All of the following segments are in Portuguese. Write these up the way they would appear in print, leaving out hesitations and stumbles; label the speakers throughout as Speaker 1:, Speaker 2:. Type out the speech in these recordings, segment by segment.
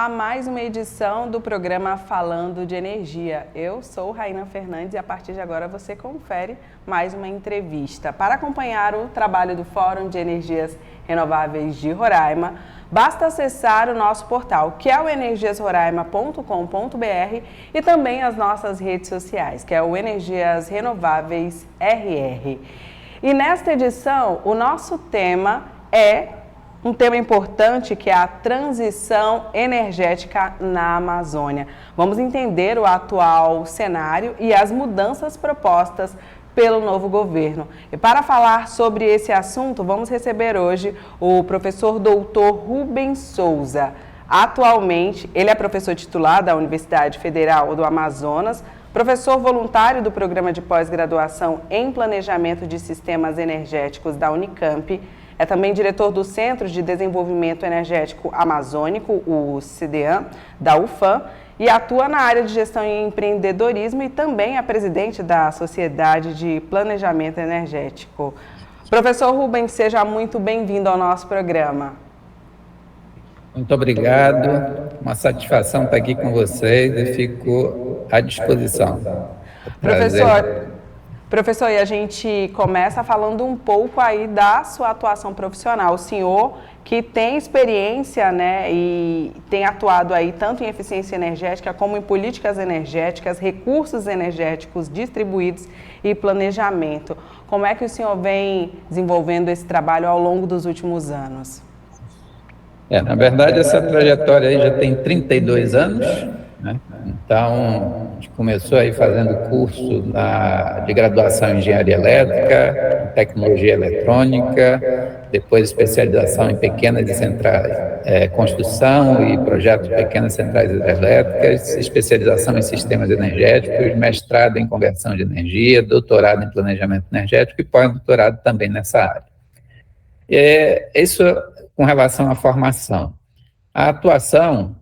Speaker 1: a mais uma edição do programa Falando de Energia. Eu sou Raina Fernandes e a partir de agora você confere mais uma entrevista. Para acompanhar o trabalho do Fórum de Energias Renováveis de Roraima, basta acessar o nosso portal, que é o energiasroraima.com.br, e também as nossas redes sociais, que é o Energias Renováveis RR. E nesta edição, o nosso tema é um tema importante, que é a transição energética na Amazônia. Vamos entender o atual cenário e as mudanças propostas pelo novo governo. E para falar sobre esse assunto, vamos receber hoje o professor doutor Rubens Souza. Atualmente, ele é professor titular da Universidade Federal do Amazonas, professor voluntário do Programa de Pós-Graduação em Planejamento de Sistemas Energéticos da Unicamp, é também diretor do Centro de Desenvolvimento Energético Amazônico, o CDEAM, da UFAM, e atua na área de gestão e empreendedorismo e também é presidente da Sociedade de Planejamento Energético. Professor Rubens, seja muito bem-vindo ao nosso programa.
Speaker 2: Muito obrigado, uma satisfação estar aqui com vocês e fico à disposição.
Speaker 1: Professor, e a gente começa falando um pouco aí da sua atuação profissional. O senhor que tem experiência, né, e tem atuado aí tanto em eficiência energética como em políticas energéticas, recursos energéticos distribuídos e planejamento. Como é que o senhor vem desenvolvendo esse trabalho ao longo dos últimos anos?
Speaker 2: Na verdade, essa trajetória aí já tem 32 anos, né? Então, a gente começou aí fazendo curso de graduação em engenharia elétrica, tecnologia eletrônica, depois especialização em pequenas e centrais, construção e projetos de pequenas centrais hidrelétricas, especialização em sistemas energéticos, mestrado em conversão de energia, doutorado em planejamento energético e pós-doutorado também nessa área. Isso com relação à formação. A atuação,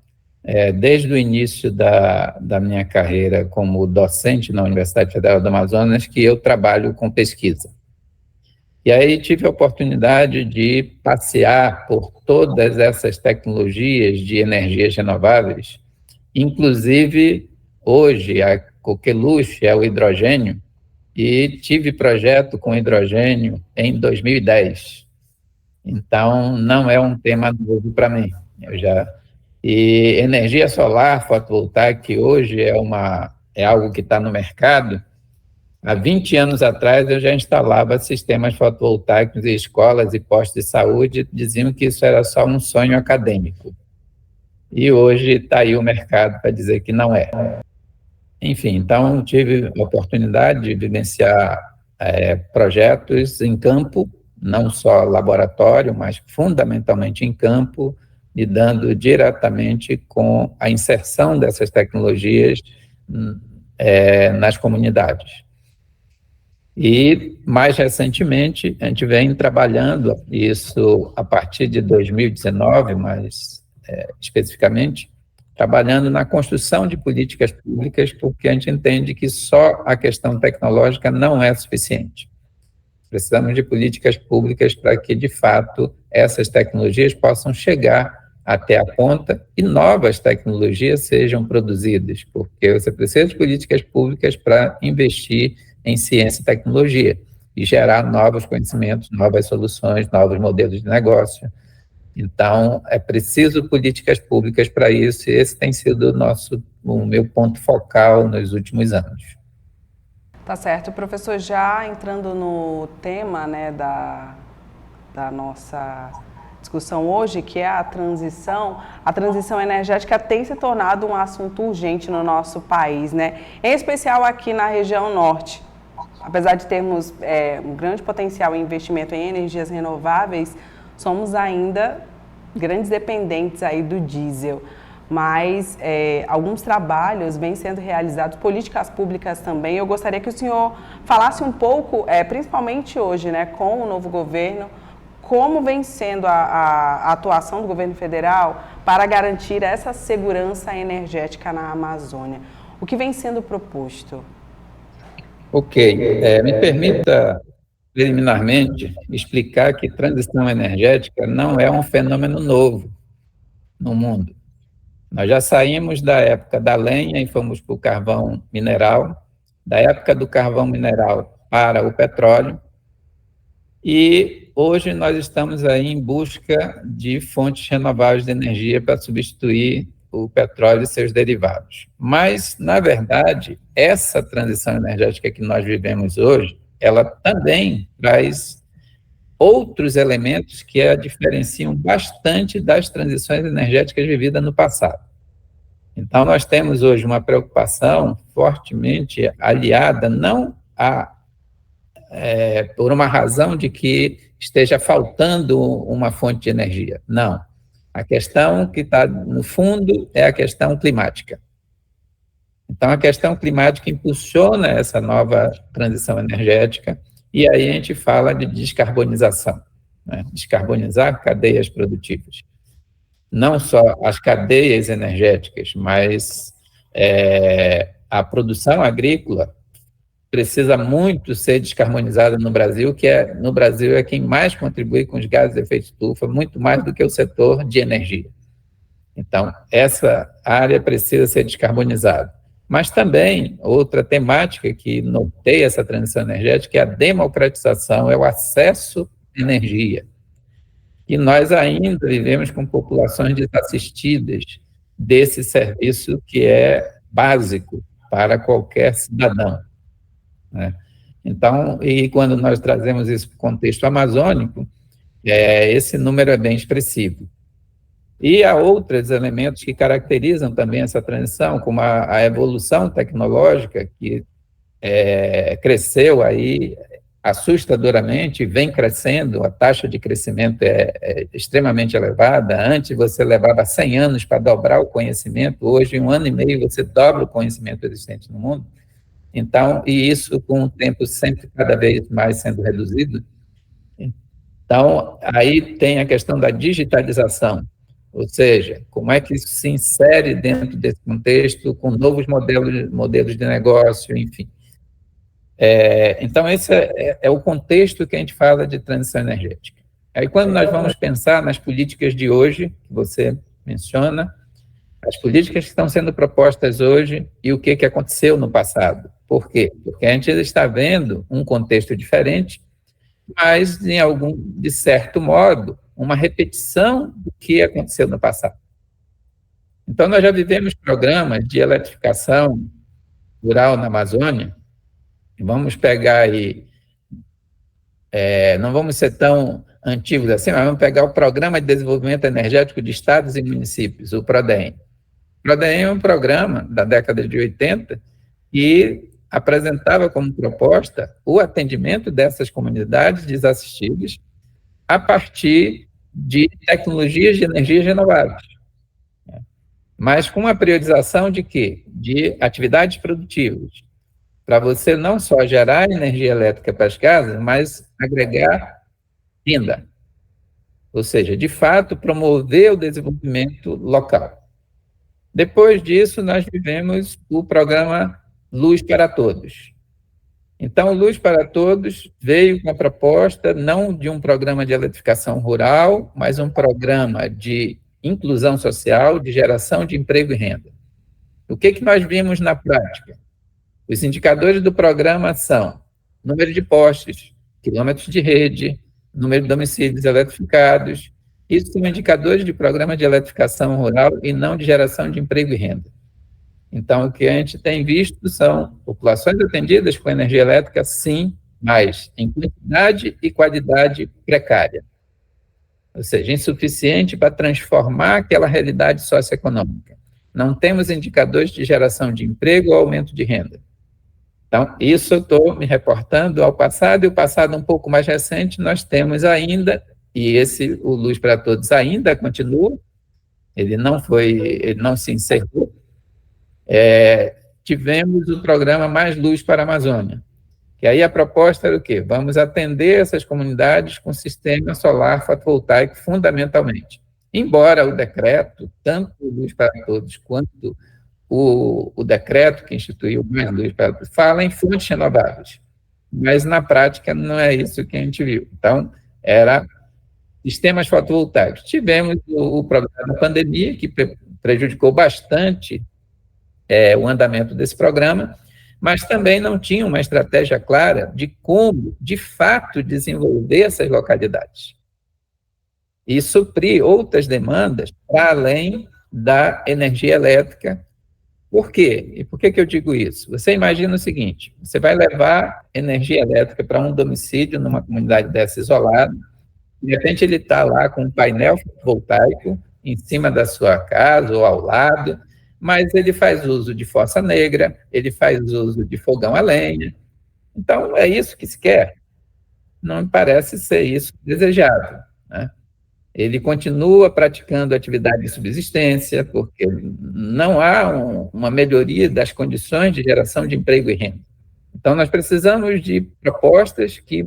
Speaker 2: desde o início da minha carreira como docente na Universidade Federal do Amazonas, que eu trabalho com pesquisa. E aí tive a oportunidade de passear por todas essas tecnologias de energias renováveis, inclusive hoje a coqueluche é o hidrogênio, e tive projeto com hidrogênio em 2010. Então, não é um tema novo para mim. E energia solar fotovoltaica, que hoje é algo que está no mercado, há 20 anos atrás eu já instalava sistemas fotovoltaicos em escolas e postos de saúde, diziam que isso era só um sonho acadêmico. E hoje está aí o mercado para dizer que não é. Enfim, então tive a oportunidade de vivenciar projetos em campo, não só laboratório, mas fundamentalmente em campo, lidando diretamente com a inserção dessas tecnologias nas comunidades. E, mais recentemente, a gente vem trabalhando isso a partir de 2019, mais especificamente, trabalhando na construção de políticas públicas, porque a gente entende que só a questão tecnológica não é suficiente. Precisamos de políticas públicas para que, de fato, essas tecnologias possam chegar até a ponta e novas tecnologias sejam produzidas, porque você precisa de políticas públicas para investir em ciência e tecnologia e gerar novos conhecimentos, novas soluções, novos modelos de negócio. Então, é preciso políticas públicas para isso, e esse tem sido o meu ponto focal nos últimos anos.
Speaker 1: Tá certo. Professor, já entrando no tema, né, da nossa discussão hoje, que é a transição energética tem se tornado um assunto urgente no nosso país, né? Em especial aqui na região norte. Apesar de termos um grande potencial em investimento em energias renováveis, somos ainda grandes dependentes aí do diesel. Mas alguns trabalhos vêm sendo realizados, políticas públicas também. Eu gostaria que o senhor falasse um pouco, principalmente hoje, né, com o novo governo, como vem sendo a atuação do governo federal para garantir essa segurança energética na Amazônia. O que vem sendo proposto?
Speaker 2: Ok. Me permita, preliminarmente, explicar que transição energética não é um fenômeno novo no mundo. Nós já saímos da época da lenha e fomos para o carvão mineral, da época do carvão mineral para o petróleo, e hoje nós estamos aí em busca de fontes renováveis de energia para substituir o petróleo e seus derivados. Mas, na verdade, essa transição energética que nós vivemos hoje, ela também traz outros elementos que a diferenciam bastante das transições energéticas vividas no passado. Então, nós temos hoje uma preocupação fortemente aliada, não por uma razão de que esteja faltando uma fonte de energia, não. A questão que está no fundo é a questão climática. Então, a questão climática impulsiona essa nova transição energética, e aí a gente fala de descarbonização, né? Descarbonizar cadeias produtivas. Não só as cadeias energéticas, mas a produção agrícola precisa muito ser descarbonizada no Brasil, no Brasil é quem mais contribui com os gases de efeito estufa, muito mais do que o setor de energia. Então, essa área precisa ser descarbonizada. Mas também, outra temática que norteia essa transição energética é a democratização, é o acesso à energia. E nós ainda vivemos com populações desassistidas desse serviço que é básico para qualquer cidadão, né? Então, e quando nós trazemos isso para o contexto amazônico, esse número é bem expressivo. E há outros elementos que caracterizam também essa transição, como a evolução tecnológica, que cresceu aí assustadoramente, vem crescendo, a taxa de crescimento é extremamente elevada. Antes você levava 100 anos para dobrar o conhecimento, hoje em 1 ano e meio você dobra o conhecimento existente no mundo. Então, e isso com o tempo sempre cada vez mais sendo reduzido. Então, aí tem a questão da digitalização, ou seja, como é que isso se insere dentro desse contexto com novos modelos de negócio, enfim. Então, esse é o contexto que a gente fala de transição energética. Aí, quando nós vamos pensar nas políticas de hoje, que você menciona, as políticas que estão sendo propostas hoje e o que aconteceu no passado. Por quê? Porque a gente está vendo um contexto diferente, mas, de certo modo, uma repetição do que aconteceu no passado. Então, nós já vivemos programas de eletrificação rural na Amazônia. Vamos pegar aí, não vamos ser tão antigos assim, mas vamos pegar o Programa de Desenvolvimento Energético de Estados e Municípios, o PRODEM. O PRODEM é um programa da década de 80 que apresentava como proposta o atendimento dessas comunidades desassistidas a partir de tecnologias de energias renováveis, mas com a priorização de quê? De atividades produtivas, para você não só gerar energia elétrica para as casas, mas agregar renda, ou seja, de fato, promover o desenvolvimento local. Depois disso, nós vivemos o programa Luz para Todos. Então, Luz para Todos veio com a proposta não de um programa de eletrificação rural, mas um programa de inclusão social, de geração de emprego e renda. O que nós vimos na prática? Os indicadores do programa são número de postes, quilômetros de rede, número de domicílios eletrificados. Isso são indicadores de programa de eletrificação rural e não de geração de emprego e renda. Então, o que a gente tem visto são populações atendidas com energia elétrica, sim, mas em quantidade e qualidade precária. Ou seja, insuficiente para transformar aquela realidade socioeconômica. Não temos indicadores de geração de emprego ou aumento de renda. Então, isso eu estou me reportando ao passado, e o passado um pouco mais recente, nós temos ainda, e o Luz para Todos ainda continua, ele não se encerrou. Tivemos o programa Mais Luz para a Amazônia, que aí a proposta era o quê? Vamos atender essas comunidades com sistema solar fotovoltaico fundamentalmente. Embora o decreto, tanto o Luz para Todos quanto o decreto que instituiu o Mais Luz para Todos, fala em fontes renováveis, mas na prática não é isso que a gente viu. Então, era sistemas fotovoltaicos. Tivemos o problema da pandemia, que prejudicou bastante o andamento desse programa, mas também não tinha uma estratégia clara de como, de fato, desenvolver essas localidades e suprir outras demandas para além da energia elétrica. Por quê? E por que eu digo isso? Você imagina o seguinte, você vai levar energia elétrica para um domicílio numa comunidade dessa isolada, de repente ele está lá com um painel fotovoltaico em cima da sua casa ou ao lado, mas ele faz uso de fossa negra, ele faz uso de fogão a lenha. Então, é isso que se quer? Não me parece ser isso desejado, né? Ele continua praticando atividade de subsistência, porque não há uma melhoria das condições de geração de emprego e renda. Então, nós precisamos de propostas que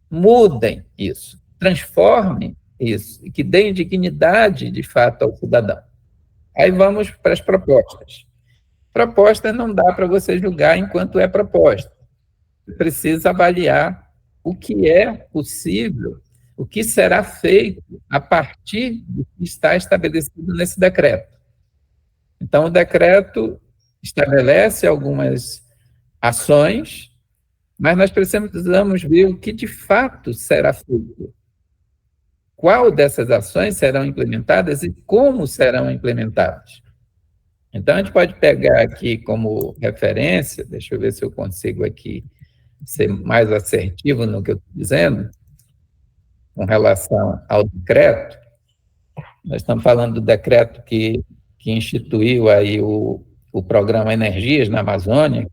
Speaker 2: mudem isso, transformem isso, e que deem dignidade, de fato, ao cidadão. Aí vamos para as propostas. Proposta não dá para você julgar enquanto é proposta. Você precisa avaliar o que é possível, o que será feito a partir do que está estabelecido nesse decreto. Então, o decreto estabelece algumas ações, mas nós precisamos ver o que de fato será feito. Qual dessas ações serão implementadas e como serão implementadas. Então, a gente pode pegar aqui como referência, deixa eu ver se eu consigo aqui ser mais assertivo no que eu estou dizendo, com relação ao decreto. Nós estamos falando do decreto que instituiu aí o programa Energias na Amazônia.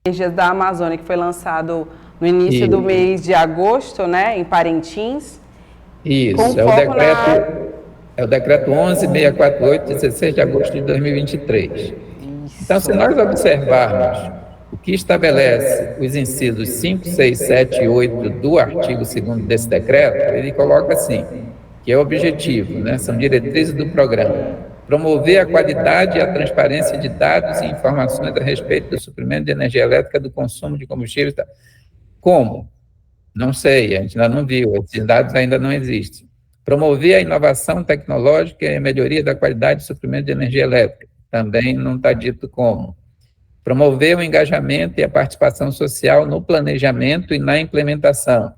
Speaker 1: Energias da Amazônia, que foi lançado no início do mês de agosto, né, em Parintins.
Speaker 2: Isso, é o decreto 11.648, 16 de agosto de 2023. Então, se nós observarmos o que estabelece os incisos 5, 6, 7 e 8 do artigo 2º desse decreto, ele coloca assim, que é o objetivo, né, são diretrizes do programa, promover a qualidade e a transparência de dados e informações a respeito do suprimento de energia elétrica, do consumo de combustíveis. Como? Não sei, a gente ainda não viu, esses dados ainda não existem. Promover a inovação tecnológica e a melhoria da qualidade de suprimento de energia elétrica. Também não está dito como. Promover o engajamento e a participação social no planejamento e na implementação.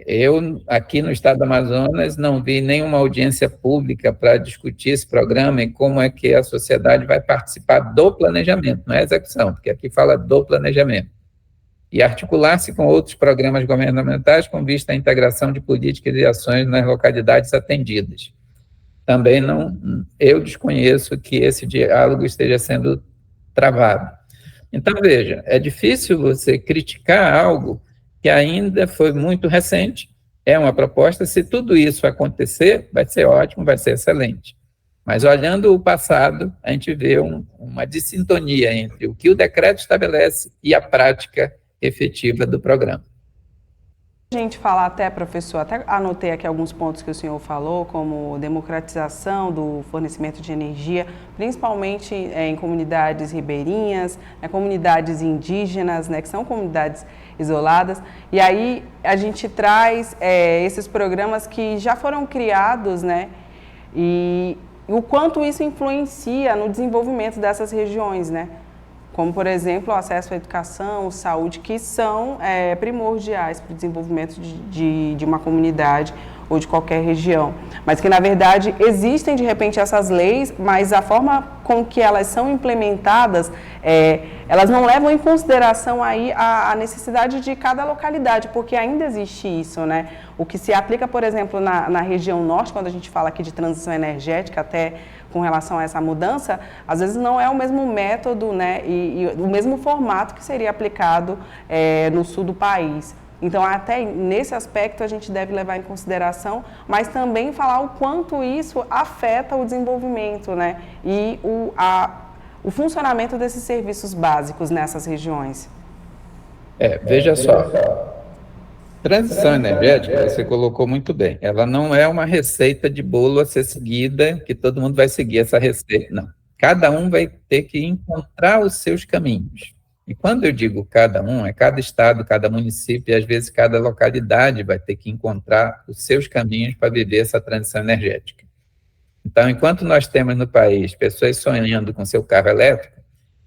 Speaker 2: Eu, aqui no estado do Amazonas, não vi nenhuma audiência pública para discutir esse programa e como é que a sociedade vai participar do planejamento, não é execução, porque aqui fala do planejamento. E articular-se com outros programas governamentais com vista à integração de políticas e ações nas localidades atendidas. Também eu desconheço que esse diálogo esteja sendo travado. Então, veja, é difícil você criticar algo que ainda foi muito recente, é uma proposta, se tudo isso acontecer, vai ser ótimo, vai ser excelente. Mas olhando o passado, a gente vê uma dissintonia entre o que o decreto estabelece e a prática efetiva do programa.
Speaker 1: A gente falar até, professor, até anotei aqui alguns pontos que o senhor falou, como democratização do fornecimento de energia, principalmente em comunidades ribeirinhas, comunidades indígenas, né, que são comunidades isoladas. E aí a gente traz esses programas que já foram criados, né, e o quanto isso influencia no desenvolvimento dessas regiões, né? Como, por exemplo, o acesso à educação, saúde, que são primordiais para o desenvolvimento de uma comunidade ou de qualquer região. Mas que, na verdade, existem, de repente, essas leis, mas a forma com que elas são implementadas, elas não levam em consideração aí a necessidade de cada localidade, porque ainda existe isso, né? O que se aplica, por exemplo, na região norte, quando a gente fala aqui de transição energética, até com relação a essa mudança, às vezes não é o mesmo método, né, e o mesmo formato que seria aplicado no sul do país. Então, até nesse aspecto a gente deve levar em consideração, mas também falar o quanto isso afeta o desenvolvimento, né, e o funcionamento desses serviços básicos nessas regiões.
Speaker 2: Veja só, transição energética, você colocou muito bem, ela não é uma receita de bolo a ser seguida, que todo mundo vai seguir essa receita, não. Cada um vai ter que encontrar os seus caminhos. E quando eu digo cada um, é cada estado, cada município, e às vezes cada localidade vai ter que encontrar os seus caminhos para viver essa transição energética. Então, enquanto nós temos no país pessoas sonhando com seu carro elétrico,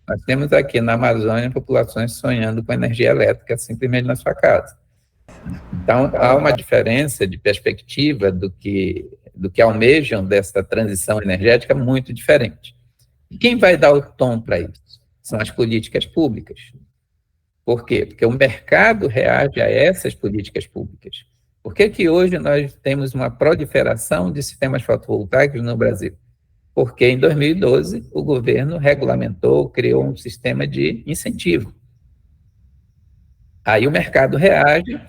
Speaker 2: nós temos aqui na Amazônia populações sonhando com energia elétrica simplesmente na sua casa. Então, há uma diferença de perspectiva do que almejam dessa transição energética muito diferente. E quem vai dar o tom para isso? São as políticas públicas. Por quê? Porque o mercado reage a essas políticas públicas. Por que hoje nós temos uma proliferação de sistemas fotovoltaicos no Brasil? Porque em 2012 o governo regulamentou, criou um sistema de incentivo. Aí o mercado reage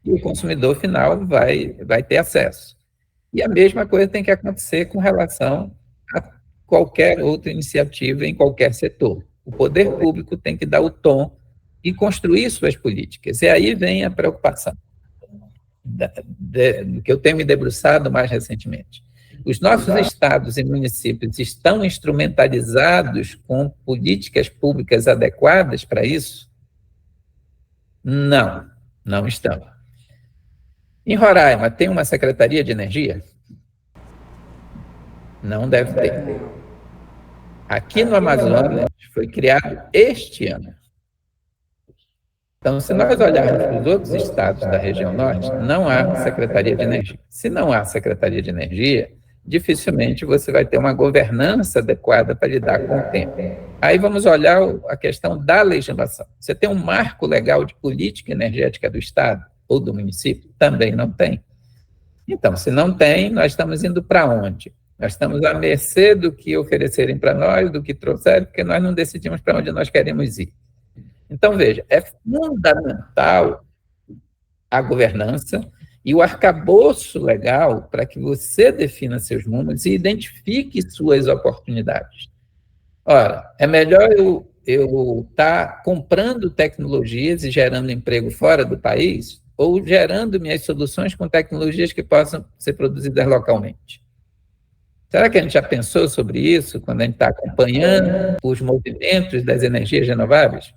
Speaker 2: e o consumidor final vai ter acesso. E a mesma coisa tem que acontecer com relação a qualquer outra iniciativa em qualquer setor. O poder público tem que dar o tom e construir suas políticas. E aí vem a preocupação, do que eu tenho me debruçado mais recentemente. Os nossos estados e municípios estão instrumentalizados com políticas públicas adequadas para isso? Não, não estão. Em Roraima, tem uma Secretaria de Energia? Não deve ter. Aqui no Amazonas, foi criado este ano. Então, se nós olharmos para os outros estados da região norte, não há Secretaria de Energia. Se não há Secretaria de Energia, dificilmente você vai ter uma governança adequada para lidar com o tempo. Aí vamos olhar a questão da legislação. Você tem um marco legal de política energética do estado ou do município? Também não tem. Então, se não tem, nós estamos indo para onde? Nós estamos à mercê do que oferecerem para nós, do que trouxerem, porque nós não decidimos para onde nós queremos ir. Então, veja, é fundamental a governança e o arcabouço legal para que você defina seus rumos e identifique suas oportunidades. Ora, é melhor eu estar comprando tecnologias e gerando emprego fora do país ou gerando minhas soluções com tecnologias que possam ser produzidas localmente? Será que a gente já pensou sobre isso quando a gente está acompanhando os movimentos das energias renováveis?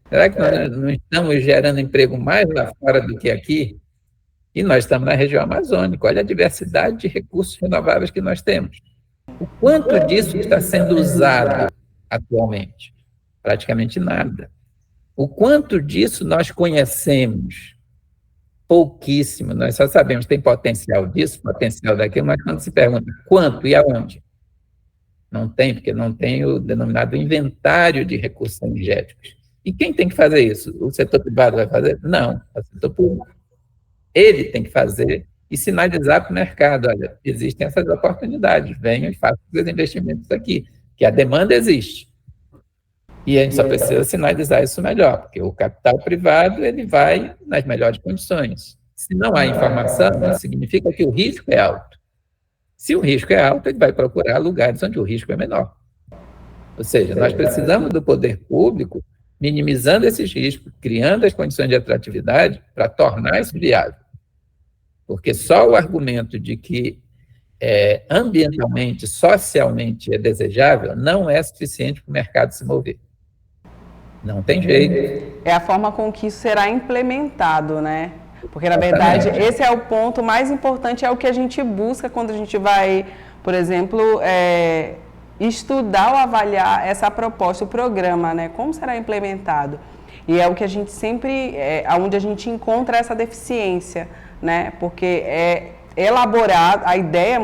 Speaker 2: Será que nós não estamos gerando emprego mais lá fora do que aqui? E nós estamos na região amazônica. Olha a diversidade de recursos renováveis que nós temos. O quanto disso está sendo usado atualmente? Praticamente nada. O quanto disso nós conhecemos? Pouquíssimo. Nós só sabemos que tem potencial disso, potencial daquilo, mas quando se pergunta quanto e aonde? Não tem, porque não tem o denominado inventário de recursos energéticos. E quem tem que fazer isso? O setor privado vai fazer? Não, é o setor público. Ele tem que fazer e sinalizar para o mercado, olha, existem essas oportunidades, venham e façam os investimentos aqui, que a demanda existe. E a gente só precisa sinalizar isso melhor, porque o capital privado ele vai nas melhores condições. Se não há informação, significa que o risco é alto. Se o risco é alto, ele vai procurar lugares onde o risco é menor. Ou seja, nós precisamos do poder público minimizando esses riscos, criando as condições de atratividade para tornar isso viável. Porque só o argumento de que ambientalmente, socialmente é desejável, não é suficiente para o mercado se mover. Não tem jeito.
Speaker 1: É a forma com que isso será implementado, né? Porque, na verdade, esse é o ponto mais importante, é o que a gente busca quando a gente vai, por exemplo, estudar ou avaliar essa proposta, o programa, né? Como será implementado? E é o que a gente sempre, onde a gente encontra essa deficiência, né? Porque é elaborado, a ideia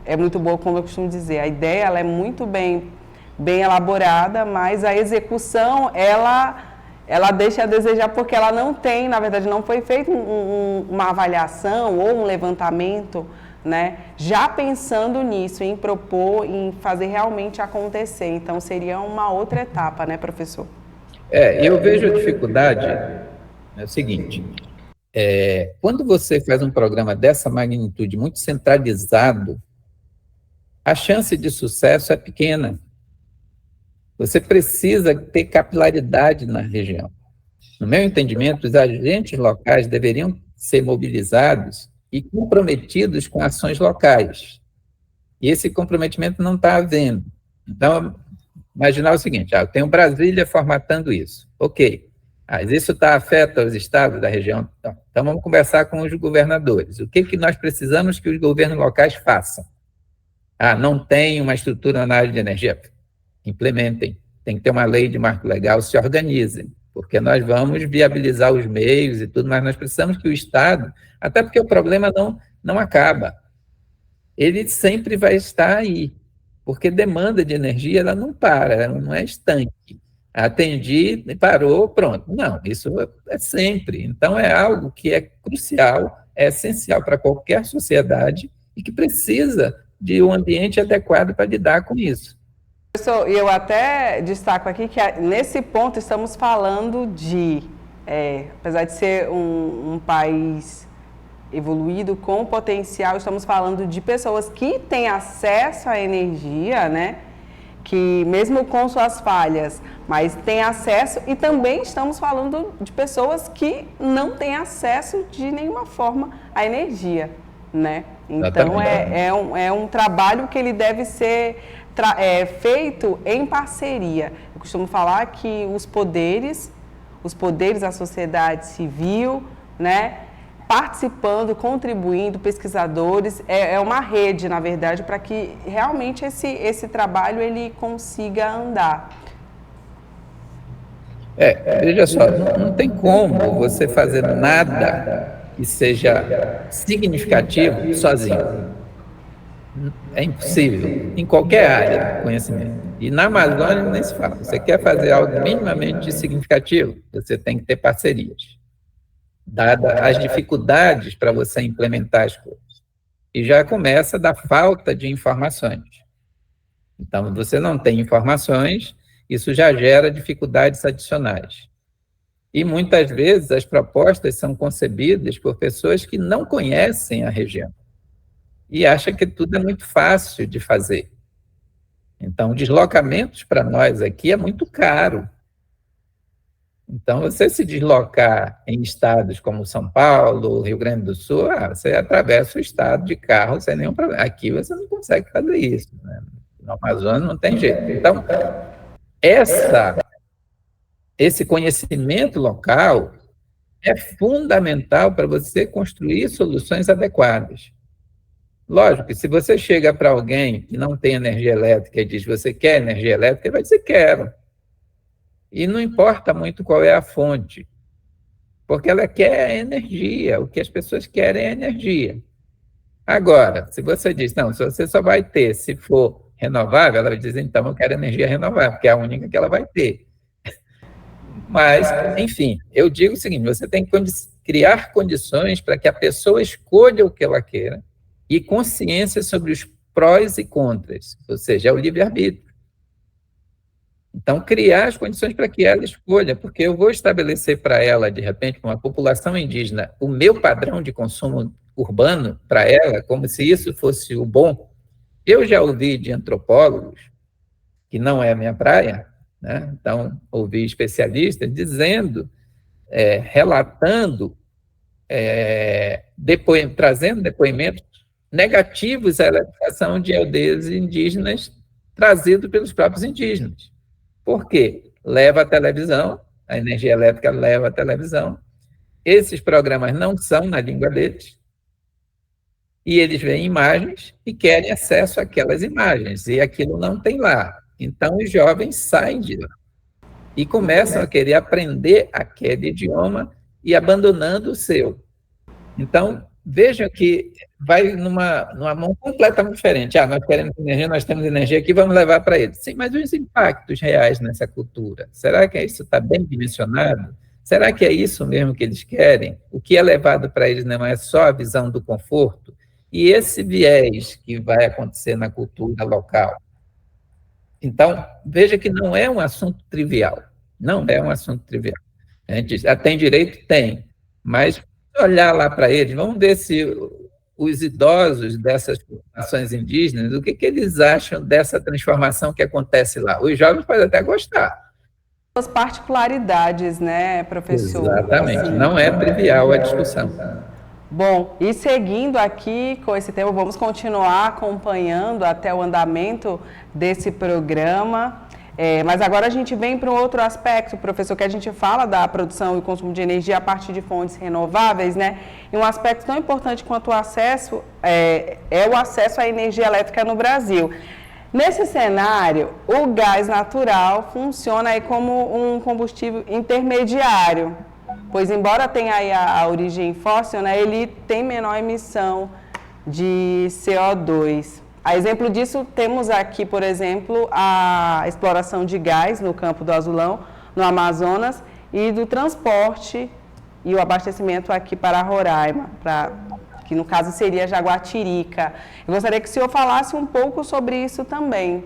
Speaker 1: é muito boa, como eu costumo dizer, a ideia ela é muito bem elaborada, mas a execução, ela deixa a desejar porque ela não tem, na verdade, não foi feita uma avaliação ou um levantamento, né, já pensando nisso, em propor, em fazer realmente acontecer. Então, seria uma outra etapa, né, professor?
Speaker 2: Eu vejo a dificuldade, é o seguinte, quando você faz um programa dessa magnitude, muito centralizado, a chance de sucesso é pequena. Você precisa ter capilaridade na região. No meu entendimento, os agentes locais deveriam ser mobilizados e comprometidos com ações locais. E esse comprometimento não está havendo. Então, imaginar o seguinte, eu tenho Brasília formatando isso. Ok, mas isso afeta os estados da região? Então, vamos conversar com os governadores. O que nós precisamos que os governos locais façam? Ah, não tem uma estrutura na área de energia. Implementem. Tem que ter uma lei de marco legal, se organizem, porque nós vamos viabilizar os meios e tudo, mas nós precisamos que o Estado, até porque o problema não acaba, ele sempre vai estar aí, porque demanda de energia ela não para, ela não é estanque. Atendi, parou, pronto. Não, isso é sempre. Então, é algo que é crucial, é essencial para qualquer sociedade e que precisa de um ambiente adequado para lidar com isso.
Speaker 1: Professor, eu até destaco aqui que nesse ponto estamos falando de, apesar de ser um país evoluído com potencial, estamos falando de pessoas que têm acesso à energia, né? Que mesmo com suas falhas, mas têm acesso, e também estamos falando de pessoas que não têm acesso de nenhuma forma à energia, né? Então é um trabalho que ele deve ser feito em parceria. Eu costumo falar que os poderes, a sociedade civil, né? Participando, contribuindo, pesquisadores, é uma rede, na verdade, para que realmente esse trabalho ele consiga andar.
Speaker 2: Veja só, não tem como você fazer nada que seja significativo sozinho. É impossível, em qualquer área do conhecimento. E na Amazônia nem se fala. Você quer fazer algo minimamente significativo, você tem que ter parcerias, dadas as dificuldades para você implementar as coisas. E já começa da falta de informações. Então, você não tem informações, isso já gera dificuldades adicionais. E muitas vezes as propostas são concebidas por pessoas que não conhecem a região e acham que tudo é muito fácil de fazer. Então, deslocamentos para nós aqui é muito caro. Então, você se deslocar em estados como São Paulo, Rio Grande do Sul, você atravessa o estado de carro sem nenhum problema. Aqui você não consegue fazer isso, né? No Amazonas não tem jeito. Então, esse conhecimento local é fundamental para você construir soluções adequadas. Lógico que se você chega para alguém que não tem energia elétrica e diz, você quer energia elétrica? Ele vai dizer, quero. E não importa muito qual é a fonte, porque ela quer energia, o que as pessoas querem é energia. Agora, se você diz, não, se você só vai ter se for renovável, ela vai dizer, então eu quero energia renovável, porque é a única que ela vai ter. Mas, enfim, eu digo o seguinte, você tem que criar condições para que a pessoa escolha o que ela queira e consciência sobre os prós e contras, ou seja, é o livre-arbítrio. Então, criar as condições para que ela escolha, porque eu vou estabelecer para ela, de repente, uma população indígena, o meu padrão de consumo urbano para ela, como se isso fosse o bom. Eu já ouvi de antropólogos, que não é a minha praia, né? Então, ouvi especialistas dizendo, relatando, trazendo depoimentos negativos à eletrificação de aldeias indígenas trazido pelos próprios indígenas. Por quê? Leva a televisão, a energia elétrica leva a televisão, esses programas não são na língua deles, e eles veem imagens e querem acesso àquelas imagens, e aquilo não tem lá. Então, os jovens saem de lá e começam a querer aprender aquele idioma e abandonando o seu. Então, vejam que vai numa mão completamente diferente. Nós queremos energia, nós temos energia aqui, vamos levar para eles. Sim, mas os impactos reais nessa cultura, será que isso está bem dimensionado? Será que é isso mesmo que eles querem? O que é levado para eles não é só a visão do conforto? E esse viés que vai acontecer na cultura local? Então, veja que não é um assunto trivial. Não é um assunto trivial. A gente diz, tem direito? Tem. Mas olhar lá para eles, vamos ver se os idosos dessas populações indígenas, o que eles acham dessa transformação que acontece lá. Os jovens podem até gostar.
Speaker 1: As particularidades, né, professor?
Speaker 2: Exatamente. Assim, não é trivial a discussão.
Speaker 1: Bom, e seguindo aqui com esse tema, vamos continuar acompanhando até o andamento desse programa. Mas agora a gente vem para um outro aspecto, professor, que a gente fala da produção e consumo de energia a partir de fontes renováveis, né? E um aspecto tão importante quanto o acesso é o acesso à energia elétrica no Brasil. Nesse cenário, o gás natural funciona aí como um combustível intermediário, pois embora tenha aí a origem fóssil, né, ele tem menor emissão de CO2. A exemplo disso, temos aqui, por exemplo, a exploração de gás no Campo do Azulão, no Amazonas, e do transporte e o abastecimento aqui para Roraima, que no caso seria Jaguatirica. Eu gostaria que o senhor falasse um pouco sobre isso também.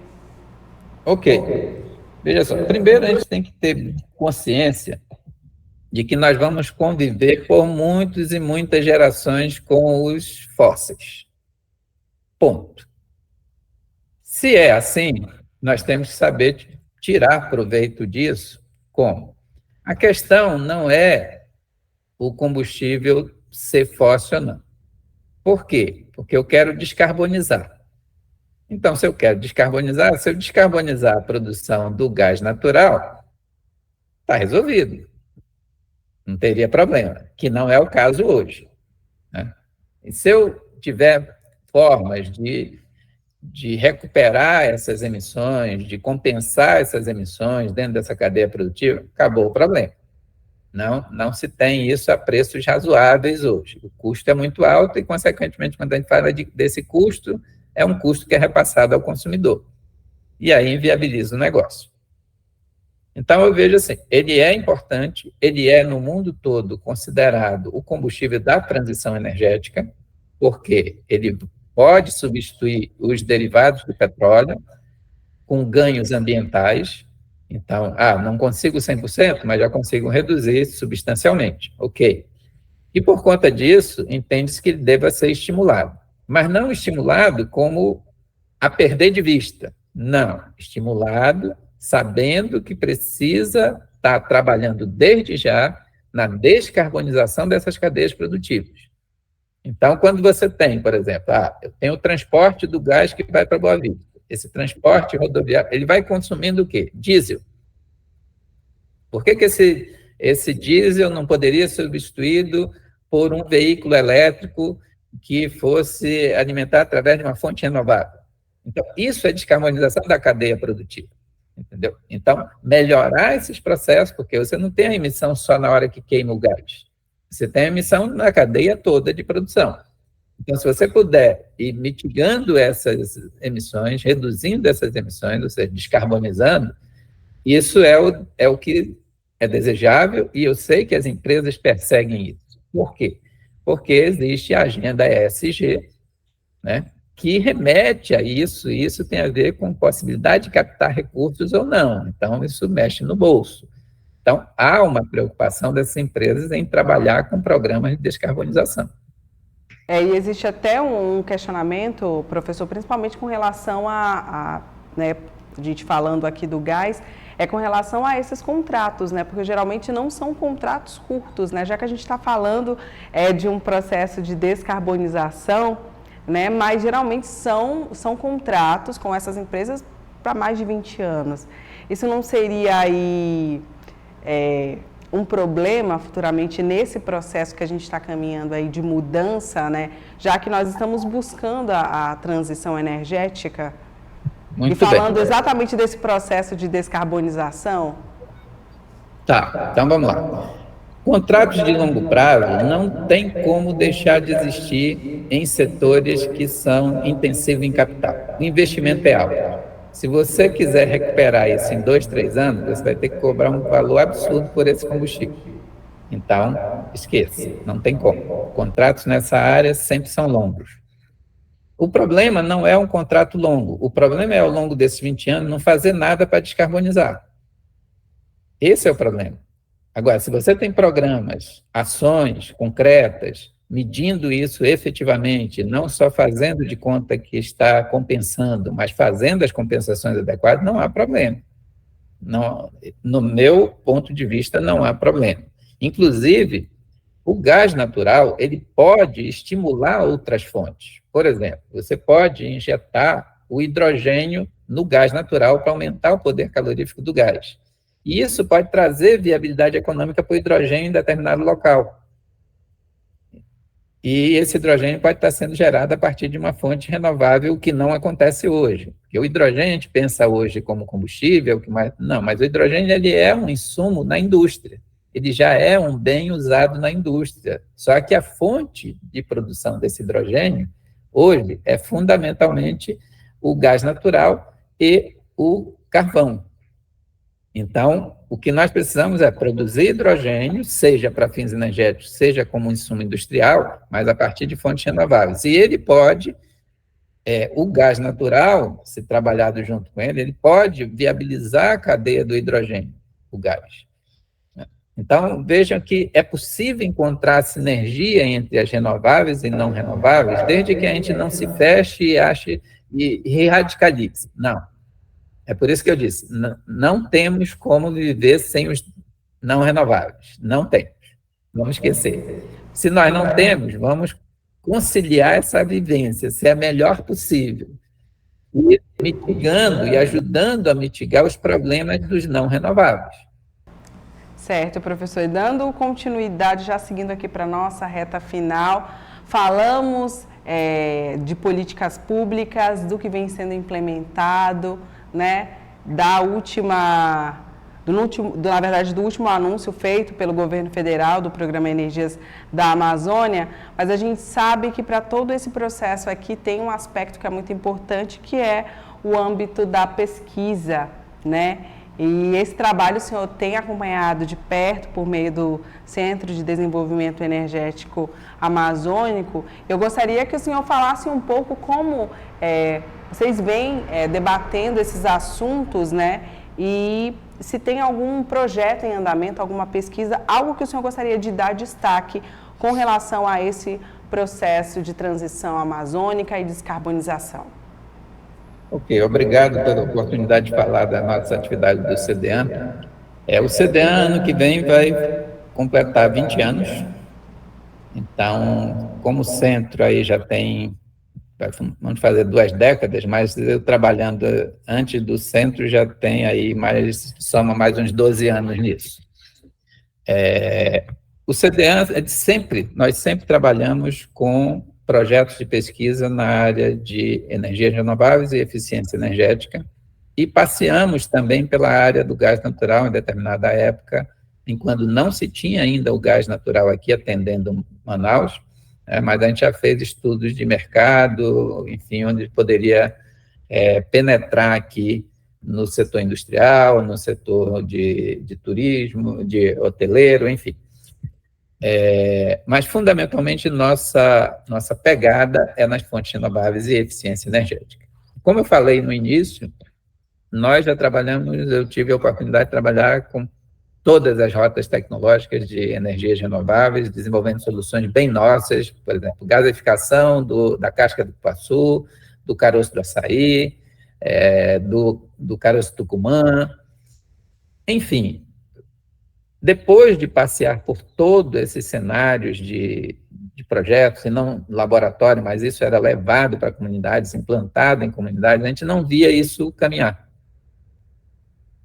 Speaker 2: Ok. Veja só, primeiro a gente tem que ter consciência de que nós vamos conviver por muitas e muitas gerações com os fósseis. Ponto. Se é assim, nós temos que saber tirar proveito disso. Como? A questão não é o combustível ser fóssil ou não. Por quê? Porque eu quero descarbonizar. Então, se eu quero descarbonizar, se eu descarbonizar a produção do gás natural, está resolvido. Não teria problema, que não é o caso hoje, né? E se eu tiver formas de recuperar essas emissões, de compensar essas emissões dentro dessa cadeia produtiva, acabou o problema. Não se tem isso a preços razoáveis hoje. O custo é muito alto e, consequentemente, quando a gente fala desse custo, é um custo que é repassado ao consumidor. E aí inviabiliza o negócio. Então, eu vejo assim, ele é importante, ele é, no mundo todo, considerado o combustível da transição energética, porque ele pode substituir os derivados do petróleo com ganhos ambientais. Então, não consigo 100%, mas já consigo reduzir substancialmente. Ok. E, por conta disso, entende-se que ele deva ser estimulado. Mas não estimulado como a perder de vista. Não, estimulado sabendo que precisa estar trabalhando desde já na descarbonização dessas cadeias produtivas. Então, quando você tem, por exemplo, eu tenho o transporte do gás que vai para Boa Vista. Esse transporte rodoviário, ele vai consumindo o quê? Diesel. Por que esse diesel não poderia ser substituído por um veículo elétrico que fosse alimentar através de uma fonte renovável? Então, isso é descarbonização da cadeia produtiva, entendeu? Então, melhorar esses processos, porque você não tem a emissão só na hora que queima o gás. Você tem a emissão na cadeia toda de produção. Então, se você puder ir mitigando essas emissões, reduzindo essas emissões, ou seja, descarbonizando, isso é o que é desejável, e eu sei que as empresas perseguem isso. Por quê? Porque existe a agenda ESG, né, que remete a isso, e isso tem a ver com possibilidade de captar recursos ou não. Então, isso mexe no bolso. Então, há uma preocupação dessas empresas em trabalhar com programas de descarbonização.
Speaker 1: E existe até um questionamento, professor, principalmente com relação né, a gente falando aqui do gás, com relação a esses contratos, né? Porque geralmente não são contratos curtos, né? Já que a gente está falando de um processo de descarbonização, né? Mas geralmente são contratos com essas empresas para mais de 20 anos. Isso não seria aí um problema futuramente nesse processo que a gente está caminhando aí de mudança, né? Já que nós estamos buscando a transição energética?
Speaker 2: Muito
Speaker 1: e falando
Speaker 2: bem.
Speaker 1: Exatamente desse processo de descarbonização?
Speaker 2: Tá, então vamos lá. Contratos de longo prazo não tem como deixar de existir em setores que são intensivos em capital. O investimento é alto. Se você quiser recuperar isso em 2, 3 anos, você vai ter que cobrar um valor absurdo por esse combustível. Então, esqueça, não tem como. Contratos nessa área sempre são longos. O problema não é um contrato longo, o problema é, ao longo desses 20 anos, não fazer nada para descarbonizar. Esse é o problema. Agora, se você tem programas, ações concretas, medindo isso efetivamente, não só fazendo de conta que está compensando, mas fazendo as compensações adequadas, não há problema. Não, no meu ponto de vista, não há problema. Inclusive, o gás natural, ele pode estimular outras fontes. Por exemplo, você pode injetar o hidrogênio no gás natural para aumentar o poder calorífico do gás. E isso pode trazer viabilidade econômica para o hidrogênio em determinado local. E esse hidrogênio pode estar sendo gerado a partir de uma fonte renovável, que não acontece hoje. Porque o hidrogênio a gente pensa hoje como combustível, mas o hidrogênio ele é um insumo na indústria. Ele já é um bem usado na indústria. Só que a fonte de produção desse hidrogênio, hoje, é fundamentalmente o gás natural e o carvão. Então, o que nós precisamos é produzir hidrogênio, seja para fins energéticos, seja como insumo industrial, mas a partir de fontes renováveis. E ele pode, o gás natural, se trabalhado junto com ele, ele pode viabilizar a cadeia do hidrogênio, o gás. Então, vejam que é possível encontrar sinergia entre as renováveis e não renováveis, desde que a gente não se feche e ache e radicalize. Não. É por isso que eu disse, não temos como viver sem os não renováveis. Não temos. Vamos esquecer. Se nós não temos, vamos conciliar essa vivência, ser a melhor possível. E mitigando e ajudando a mitigar os problemas dos não renováveis.
Speaker 1: Certo, professor. E dando continuidade, já seguindo aqui para a nossa reta final, falamos de políticas públicas, do que vem sendo implementado, né, na verdade, do último anúncio feito pelo governo federal do Programa Energias da Amazônia, mas a gente sabe que para todo esse processo aqui tem um aspecto que é muito importante, que é o âmbito da pesquisa, né? E esse trabalho o senhor tem acompanhado de perto por meio do Centro de Desenvolvimento Energético Amazônico. Eu gostaria que o senhor falasse um pouco como vocês vêm debatendo esses assuntos, né? E se tem algum projeto em andamento, alguma pesquisa, algo que o senhor gostaria de dar destaque com relação a esse processo de transição amazônica e descarbonização.
Speaker 2: Ok, obrigado pela oportunidade de falar da nossa atividade do CDEAN. O CDEAN, ano que vem, vai completar 20 anos. Então, como centro, aí já tem, vamos fazer 2 décadas, mas eu trabalhando antes do centro já tem aí soma mais uns 12 anos nisso. O CDEAN, nós sempre trabalhamos com projetos de pesquisa na área de energias renováveis e eficiência energética, e passeamos também pela área do gás natural em determinada época, enquanto não se tinha ainda o gás natural aqui atendendo Manaus, mas a gente já fez estudos de mercado, enfim, onde poderia penetrar aqui no setor industrial, no setor de turismo, de hoteleiro, enfim. Mas, fundamentalmente, nossa pegada é nas fontes renováveis e eficiência energética. Como eu falei no início, nós já eu tive a oportunidade de trabalhar com todas as rotas tecnológicas de energias renováveis, desenvolvendo soluções bem nossas, por exemplo, gasificação da casca do cupuaçu, do caroço do açaí, do caroço tucumã, enfim. Depois de passear por todos esses cenários de projetos, e não laboratório, mas isso era levado para comunidades, implantado em comunidades, a gente não via isso caminhar.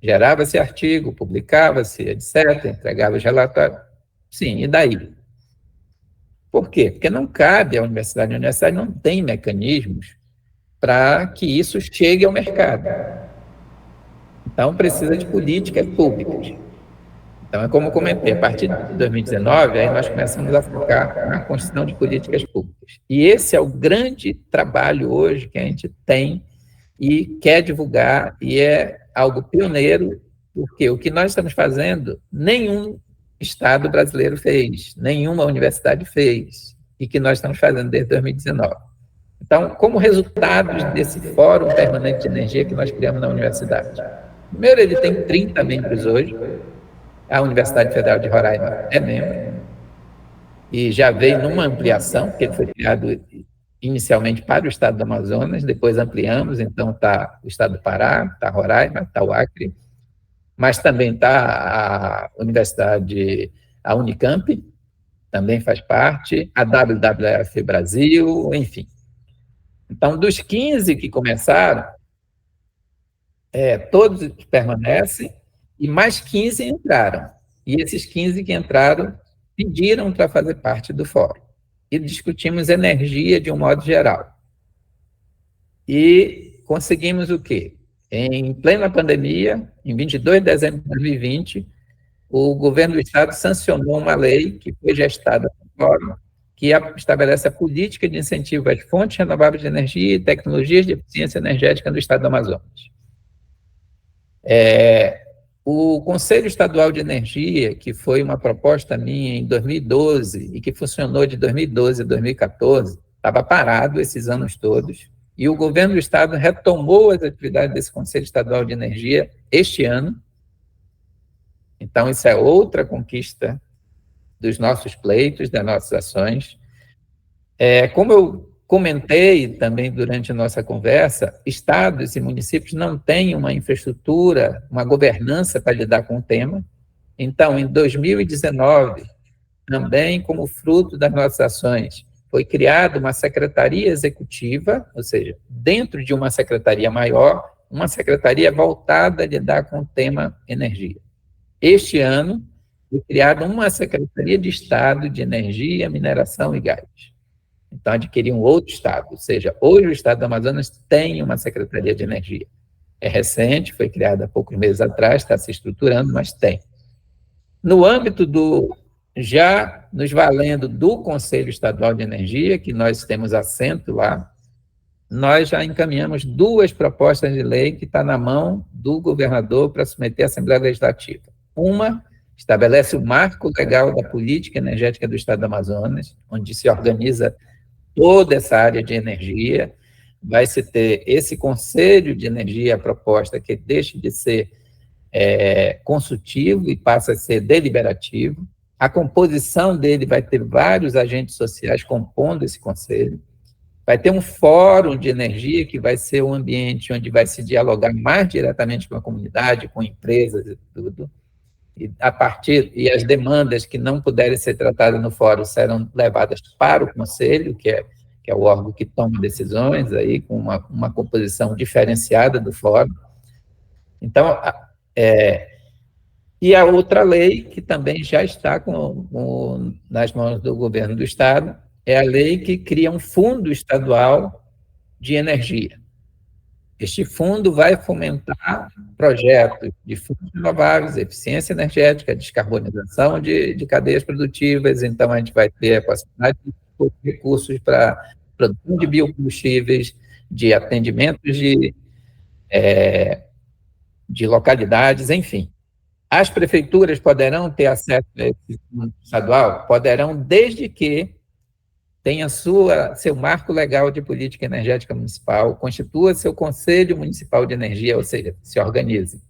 Speaker 2: Gerava-se artigo, publicava-se, etc., entregava os relatórios. Sim, e daí? Por quê? Porque não cabe à universidade. A universidade não tem mecanismos para que isso chegue ao mercado. Então, precisa de políticas públicas. Então, é como eu comentei, a partir de 2019, aí nós começamos a focar na construção de políticas públicas. E esse é o grande trabalho hoje que a gente tem e quer divulgar, e é algo pioneiro, porque o que nós estamos fazendo, nenhum Estado brasileiro fez, nenhuma universidade fez, e que nós estamos fazendo desde 2019. Então, como resultados desse Fórum Permanente de Energia que nós criamos na universidade. Primeiro, ele tem 30 membros hoje, a Universidade Federal de Roraima é membro, e já veio numa ampliação, porque ele foi criado inicialmente para o estado do Amazonas, depois ampliamos, então está o estado do Pará, está Roraima, está o Acre, mas também está a Unicamp, também faz parte, a WWF Brasil, enfim. Então, dos 15 que começaram, todos permanecem e mais 15 entraram. E esses 15 que entraram pediram para fazer parte do fórum. E discutimos energia de um modo geral. E conseguimos o quê? Em plena pandemia, em 22 de dezembro de 2020, o governo do Estado sancionou uma lei que foi gestada no fórum, que estabelece a política de incentivo às fontes renováveis de energia e tecnologias de eficiência energética no Estado do Amazonas. O Conselho Estadual de Energia, que foi uma proposta minha em 2012 e que funcionou de 2012 a 2014, estava parado esses anos todos, e o governo do Estado retomou as atividades desse Conselho Estadual de Energia este ano. Então, isso é outra conquista dos nossos pleitos, das nossas ações. Como eu comentei também durante a nossa conversa, estados e municípios não têm uma infraestrutura, uma governança para lidar com o tema. Então, em 2019, também como fruto das nossas ações, foi criada uma secretaria executiva, ou seja, dentro de uma secretaria maior, uma secretaria voltada a lidar com o tema energia. Este ano, foi criada uma Secretaria de Estado de Energia, Mineração e Gás. Então, adquiriu um outro Estado, ou seja, hoje o Estado do Amazonas tem uma Secretaria de Energia. É recente, foi criada há poucos meses atrás, está se estruturando, mas tem. No âmbito já nos valendo do Conselho Estadual de Energia, que nós temos assento lá, nós já encaminhamos 2 propostas de lei que estão na mão do governador para submeter à Assembleia Legislativa. Uma estabelece o marco legal da política energética do Estado do Amazonas, onde se organiza toda essa área de energia. Vai se ter esse Conselho de Energia, a proposta que deixe de ser consultivo e passa a ser deliberativo. A composição dele vai ter vários agentes sociais compondo esse conselho. Vai ter um fórum de energia, que vai ser um ambiente onde vai se dialogar mais diretamente com a comunidade, com empresas e tudo. E as demandas que não puderem ser tratadas no fórum serão levadas para o conselho, que é o órgão que toma decisões, aí, com uma composição diferenciada do fórum. Então, e a outra lei, que também já está nas mãos do governo do Estado, é a lei que cria um fundo estadual de energia. Este fundo vai fomentar projetos de fontes renováveis, eficiência energética, descarbonização de cadeias produtivas. Então, a gente vai ter a possibilidade de recursos para produção de biocombustíveis, de atendimentos de localidades, enfim. As prefeituras poderão ter acesso a esse fundo estadual? Poderão, desde que tenha seu marco legal de política energética municipal, constitua seu Conselho Municipal de Energia, ou seja, se organize.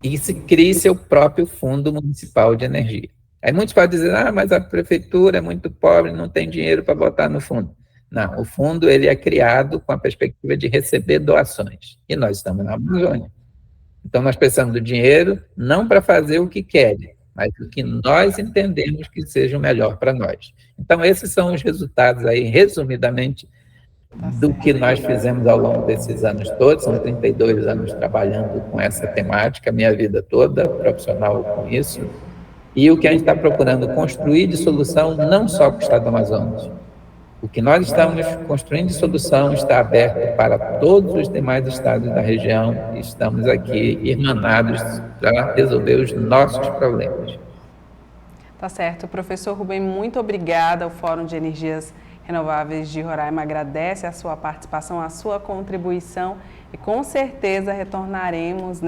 Speaker 2: E se crie seu próprio Fundo Municipal de Energia. Aí muitos podem dizer, mas a prefeitura é muito pobre, não tem dinheiro para botar no fundo. Não, o fundo ele é criado com a perspectiva de receber doações. E nós estamos na Amazônia. Então, nós precisamos do dinheiro não para fazer o que querem, mas o que nós entendemos que seja o melhor para nós. Então, esses são os resultados aí, resumidamente, do que nós fizemos ao longo desses anos todos. São 32 anos trabalhando com essa temática, minha vida toda profissional com isso. E o que a gente está procurando construir de solução, não só para o Estado do Amazonas. O que nós estamos construindo de solução está aberto para todos os demais estados da região e estamos aqui irmanados para resolver os nossos problemas.
Speaker 1: Tá certo. Professor Rubem, muito obrigada. O Fórum de Energias Renováveis de Roraima agradece a sua participação, a sua contribuição e com certeza retomaremos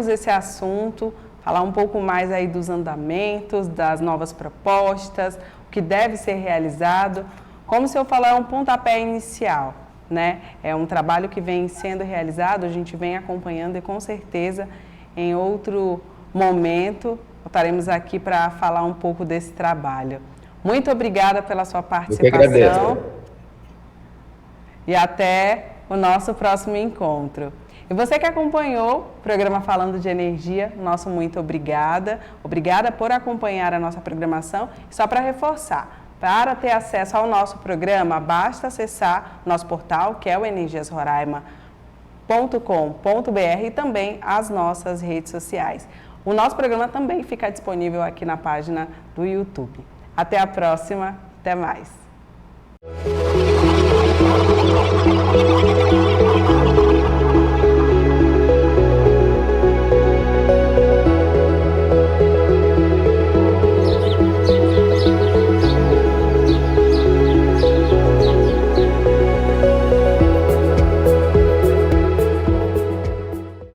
Speaker 1: esse assunto, falar um pouco mais aí dos andamentos, das novas propostas, que deve ser realizado. Como o senhor falou, é um pontapé inicial, né? É um trabalho que vem sendo realizado, a gente vem acompanhando e com certeza em outro momento estaremos aqui para falar um pouco desse trabalho. Muito obrigada pela sua participação.
Speaker 2: Eu que agradeço.
Speaker 1: E até o nosso próximo encontro. E você que acompanhou o programa Falando de Energia, nosso muito obrigada. Obrigada por acompanhar a nossa programação. Só para reforçar, para ter acesso ao nosso programa, basta acessar nosso portal, que é o energiasroraima.com.br, e também as nossas redes sociais. O nosso programa também fica disponível aqui na página do YouTube. Até a próxima, até mais!